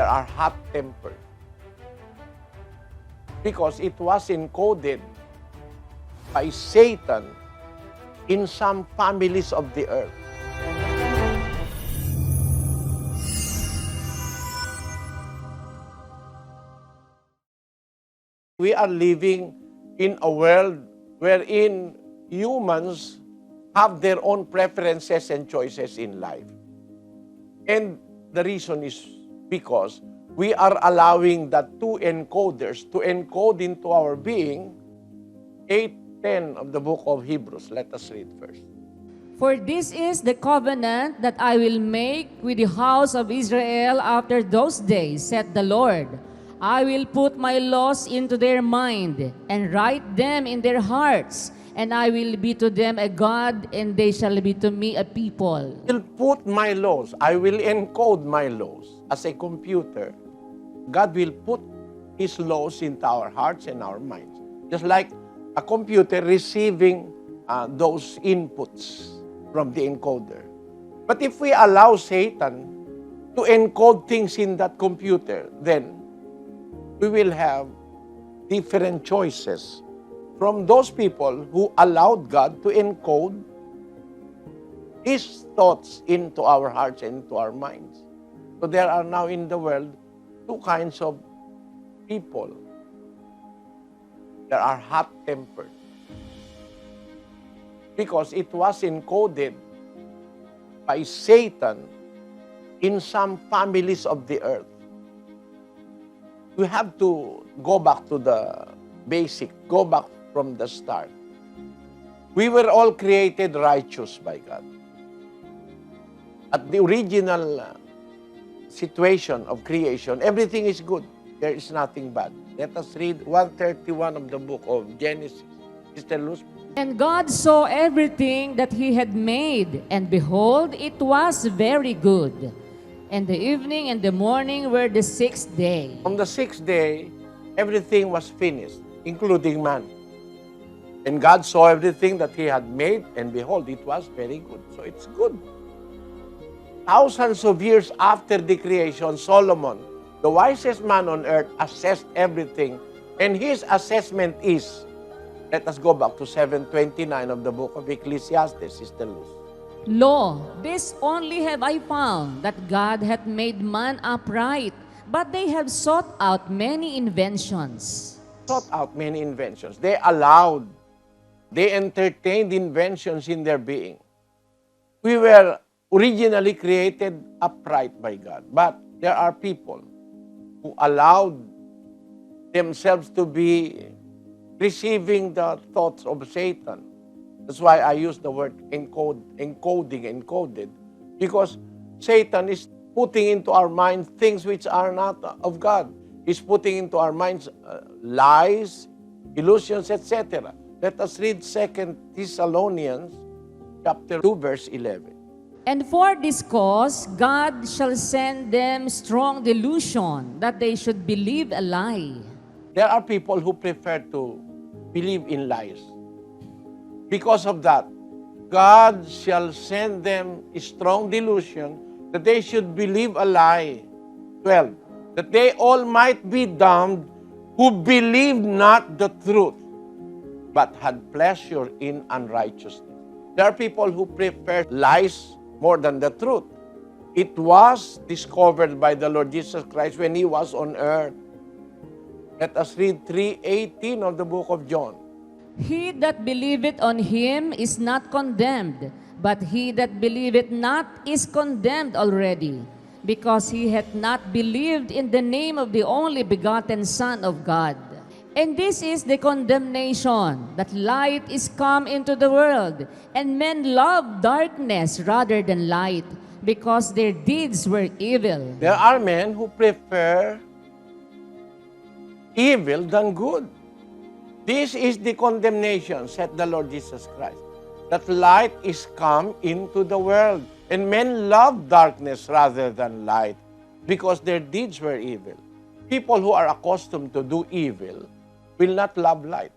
are hot-tempered. Because it was encoded by Satan in some families of the earth. We are living in a world wherein humans have their own preferences and choices in life. And the reason is because we are allowing the two encoders to encode into our being 8:10 of the book of Hebrews. Let us read first. For this is the covenant that I will make with the house of Israel after those days, said the Lord. I will put my laws into their mind and write them in their hearts, and I will be to them a God, and they shall be to me a people. I will put my laws. I will encode my laws as a computer. God will put His laws into our hearts and our minds. Just like a computer receiving those inputs from the encoder. But if we allow Satan to encode things in that computer, then we will have different choices from those people who allowed God to encode His thoughts into our hearts and into our minds. So there are now in the world two kinds of people. There are hot-tempered. Because it was encoded by Satan in some families of the earth. We have to go back to the basic, go back from the start. We were all created righteous by God. At the original situation of creation, everything is good. There is nothing bad. Let us read 131 of the book of Genesis. Sister Luz. And God saw everything that He had made, and behold, it was very good. And the evening and the morning were the sixth day. On the sixth day, everything was finished, including man. And God saw everything that He had made, and behold, it was very good. So it's good. Thousands of years after the creation, Solomon, the wisest man on earth, assessed everything. And his assessment is, let us go back to 7:29 of the book of Ecclesiastes, Sister Luz. Lo, this only have I found, that God hath made man upright, but they have sought out many inventions. Sought out many inventions. They entertained inventions in their being. We were originally created upright by God, but there are people who allowed themselves to be receiving the thoughts of Satan. That's why I use the word encoded, because Satan is putting into our minds things which are not of God. He's putting into our minds lies, illusions, etc. Let us read 2 Thessalonians chapter 2, verse 11. And for this cause, God shall send them strong delusion, that they should believe a lie. There are people who prefer to believe in lies. Because of that, God shall send them a strong delusion that they should believe a lie. 12. That they all might be damned who believed not the truth, but had pleasure in unrighteousness. There are people who prefer lies more than the truth. It was discovered by the Lord Jesus Christ when He was on earth. Let us read 3:18 of the book of John. He that believeth on Him is not condemned, but he that believeth not is condemned already, because he hath not believed in the name of the only begotten Son of God. And this is the condemnation, that light is come into the world, and men love darkness rather than light, because their deeds were evil. There are men who prefer evil than good. This is the condemnation, said the Lord Jesus Christ, that light is come into the world, and men love darkness rather than light, because their deeds were evil. People who are accustomed to do evil will not love light.